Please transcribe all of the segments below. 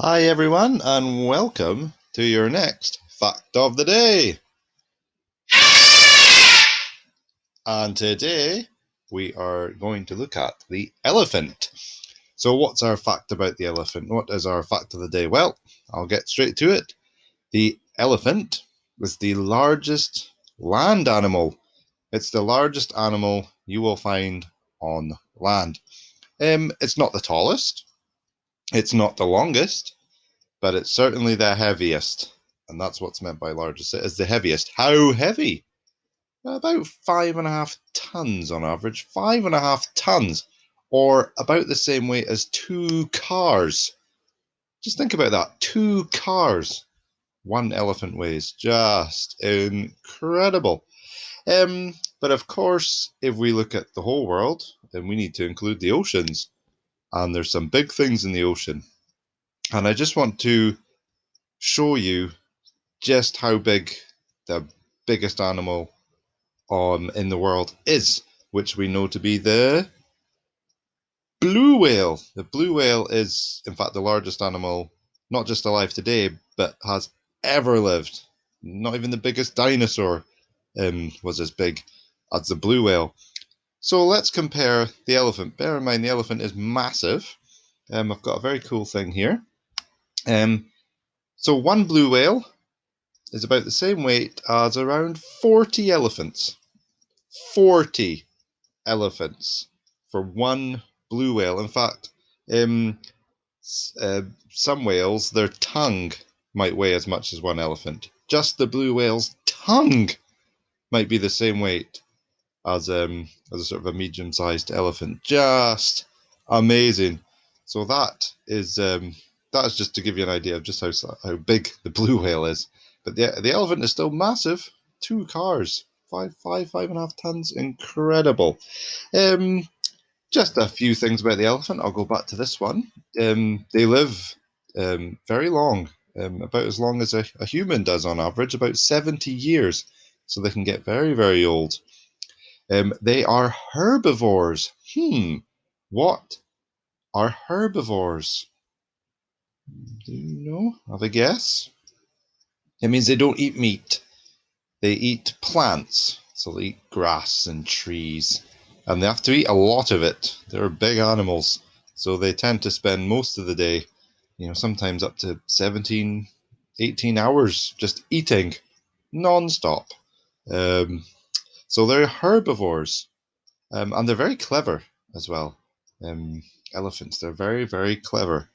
Hi, everyone, and welcome to your next Fact of the Day. And today we are going to look at the elephant. So, what's our fact about the elephant? What is our fact of the day? Well, I'll get straight to it. The elephant is the largest land animal. It's the largest animal you will find on land. It's not the tallest, it's not the longest, but it's certainly the heaviest. And that's what's meant by largest. It is the heaviest. How heavy? About 5.5 tons on average. 5.5 tons, or about the same weight as two cars. Just think about that. Two cars. One elephant weighs. Just incredible. But of course, if we look at the whole world, then we need to include the oceans. And there's some big things in the ocean. And I just want to show you just how big the biggest animal in the world is, which we know to be the blue whale. The blue whale is, in fact, the largest animal, not just alive today, but has ever lived. Not even the biggest dinosaur was as big as the blue whale. So let's compare the elephant. Bear in mind, the elephant is massive. I've got a very cool thing here. So one blue whale is about the same weight as around 40 elephants. 40 elephants for one blue whale. In fact, some whales, their tongue might weigh as much as one elephant. Just the blue whale's tongue might be the same weight as a sort of a medium-sized elephant. Just amazing. So that is just to give you an idea of just how big the blue whale is. But the elephant is still massive. Two cars, 5.5 tons, incredible. Um, just a few things about the elephant. I'll go back to this one. They live very long, about as long as a human does on average, about 70 years. So they can get very, very old. They are herbivores. What are herbivores? Do you know? Have a guess? It means they don't eat meat. They eat plants. So they eat grass and trees. And they have to eat a lot of it. They're big animals. So they tend to spend most of the day, sometimes up to 17, 18 hours just eating non-stop. Um, so they're herbivores. And they're very clever as well. Elephants, they're very, very clever.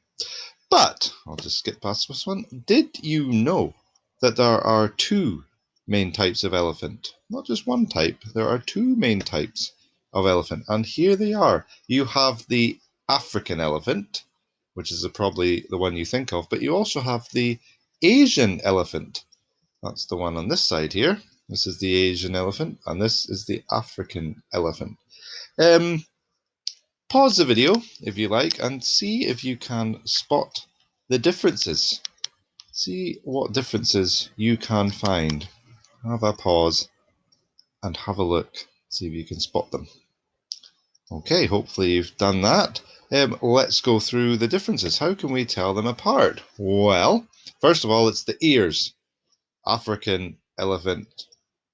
But I'll just skip past this one. Did you know that there are two main types of elephant? Not just one type, there are two main types of elephant. And here they are. You have the African elephant, which is probably the one you think of, but you also have the Asian elephant. That's the one on this side here. This is the Asian elephant, and this is the African elephant. Um, Pause the video if you like and see if you can spot the differences. See what differences you can find. Have a pause and have a look. See if you can spot them. Okay, hopefully you've done that. Let's go through the differences. How can we tell them apart? Well, first of all, it's the ears. African elephant,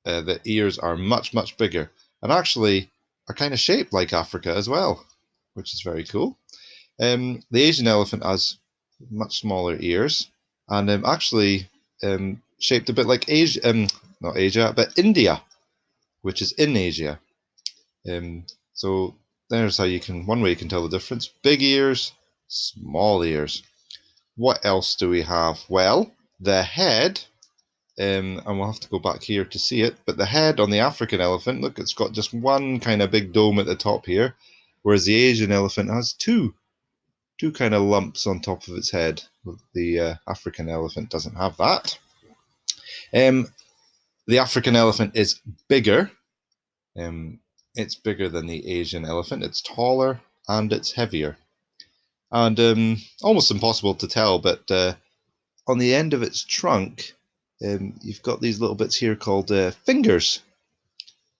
the ears are much, much bigger and actually are kind of shaped like Africa as well, which is very cool. The Asian elephant has much smaller ears and actually shaped a bit like Asia, not Asia, but India, which is in Asia. So there's how one way you can tell the difference. Big ears, small ears. What else do we have? Well, the head, and we'll have to go back here to see it, but the head on the African elephant, look, it's got just one kind of big dome at the top here, whereas the Asian elephant has two kind of lumps on top of its head. The African elephant doesn't have that. The African elephant is bigger. It's bigger than the Asian elephant. It's taller and it's heavier. And almost impossible to tell, but on the end of its trunk, you've got these little bits here called fingers.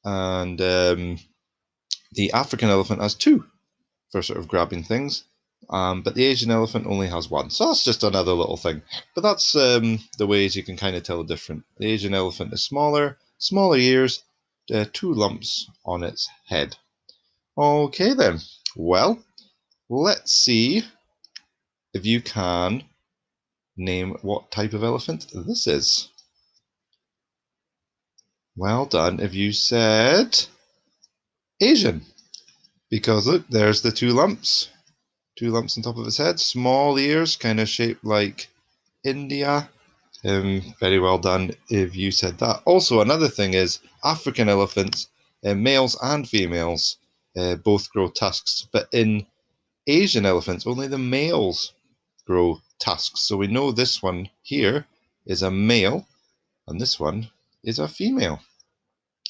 And the African elephant has two for sort of grabbing things. But the Asian elephant only has one. So that's just another little thing. But that's the ways you can kind of tell the difference. The Asian elephant is smaller ears, two lumps on its head. Okay then. Well, let's see if you can name what type of elephant this is. Well done if you said Asian. Because look, there's the two lumps. Two lumps on top of its head. Small ears, kind of shaped like India. Very well done if you said that. Also, another thing is African elephants, males and females, both grow tusks. But in Asian elephants, only the males grow tusks. So we know this one here is a male and this one is a female.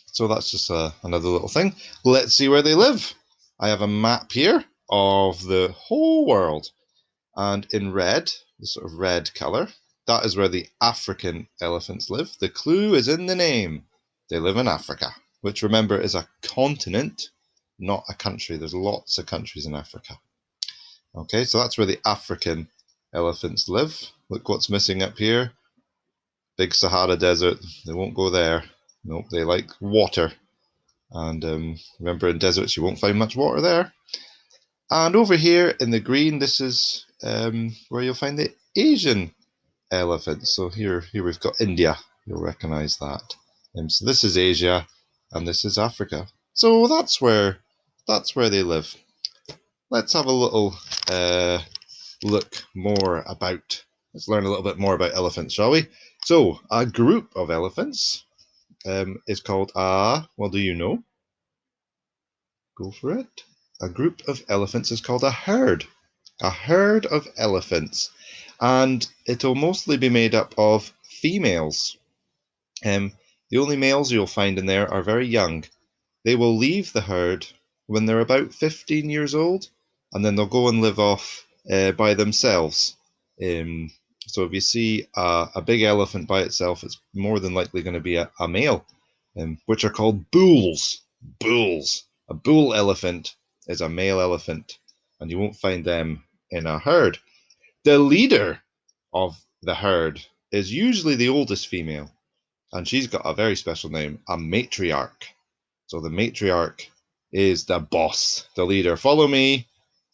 So that's just another little thing. Let's see where they live. I have a map here of the whole world. And in red, the sort of red colour, that is where the African elephants live. The clue is in the name. They live in Africa, which remember is a continent, not a country. There's lots of countries in Africa. Okay, so that's where the African elephants live. Look what's missing up here. Big Sahara Desert. They won't go there. Nope, they like water. And remember, in deserts, you won't find much water there. And over here in the green, this is where you'll find the Asian elephants. So here we've got India. You'll recognize that. So this is Asia, and this is Africa. So that's where they live. Let's have a little look more about. Let's learn a little bit more about elephants, shall we? So a group of elephants is called a. Well, do you know? Go for it. A group of elephants is called a herd. A herd of elephants. And it'll mostly be made up of females. The only males you'll find in there are very young. They will leave the herd when they're about 15 years old, and then they'll go and live off by themselves. So if you see a big elephant by itself, it's more than likely going to be a male, which are called bulls. Bulls. A bull elephant is a male elephant, and you won't find them in a herd. The leader of the herd is usually the oldest female, and she's got a very special name, a matriarch. So the matriarch is the boss, the leader. Follow me.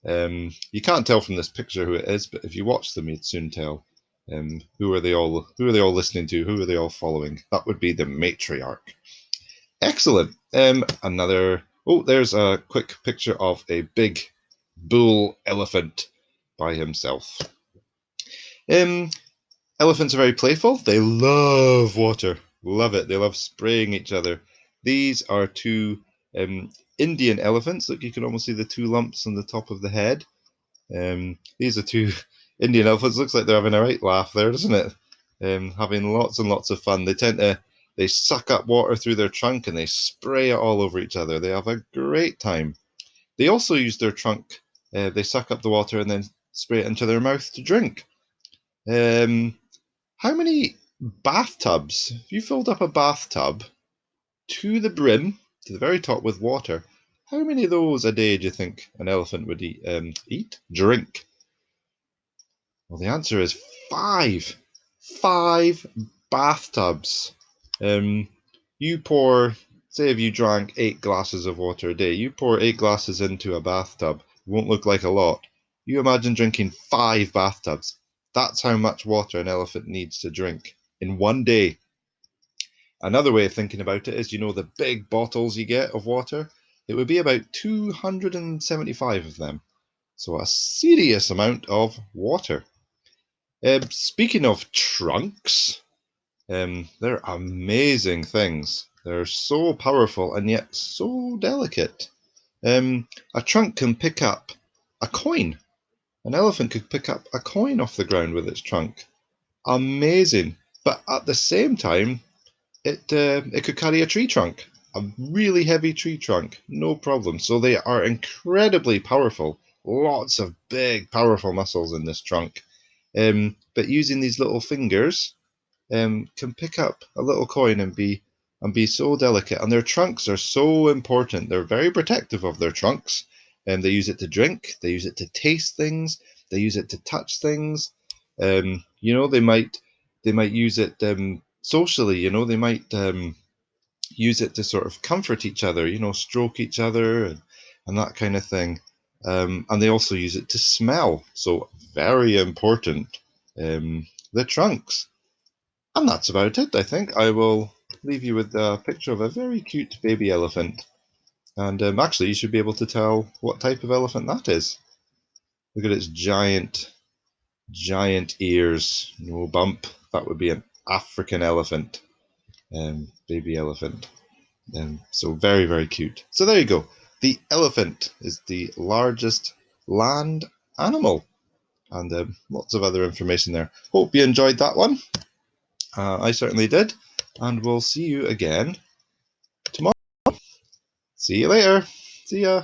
You can't tell from this picture who it is, but if you watch them, you'd soon tell. Who are they all listening to? Who are they all following? That would be the matriarch. Excellent. There's a quick picture of a big bull elephant by himself. Elephants are very playful. They love water. Love it. They love spraying each other. These are two Indian elephants. Look, you can almost see the two lumps on the top of the head. These are two Indian elephants. Looks like they're having a right laugh there, doesn't it? Having lots and lots of fun. They suck up water through their trunk and they spray it all over each other. They have a great time. They also use their trunk. They suck up the water and then spray it into their mouth to drink. How many bathtubs? If you filled up a bathtub to the brim, to the very top with water, how many of those a day do you think an elephant would drink? Well, the answer is 5. 5 bathtubs. You pour, say if you drank 8 glasses of water a day, you pour 8 glasses into a bathtub. It won't look like a lot. You imagine drinking 5 bathtubs. That's how much water an elephant needs to drink in one day. Another way of thinking about it is, the big bottles you get of water? It would be about 275 of them. So a serious amount of water. Speaking of trunks, they're amazing things. They're so powerful and yet so delicate. A trunk can pick up a coin. An elephant could pick up a coin off the ground with its trunk. Amazing. But at the same time, it could carry a tree trunk, a really heavy tree trunk, no problem. So they are incredibly powerful. Lots of big, powerful muscles in this trunk. But using these little fingers, can pick up a little coin and be so delicate. And their trunks are so important. They're very protective of their trunks. and they use it to drink, they use it to taste things, they use it to touch things. You know, they might use it socially. You know, they might use it to sort of comfort each other. You know, stroke each other and that kind of thing. And they also use it to smell. So very important. The trunks. And that's about it, I think. I will leave you with a picture of a very cute baby elephant. And actually, you should be able to tell what type of elephant that is. Look at its giant ears. No bump. That would be an African elephant, baby elephant. So very, very cute. So there you go. The elephant is the largest land animal. And lots of other information there. Hope you enjoyed that one. I certainly did. And we'll see you again tomorrow. See you later. See ya.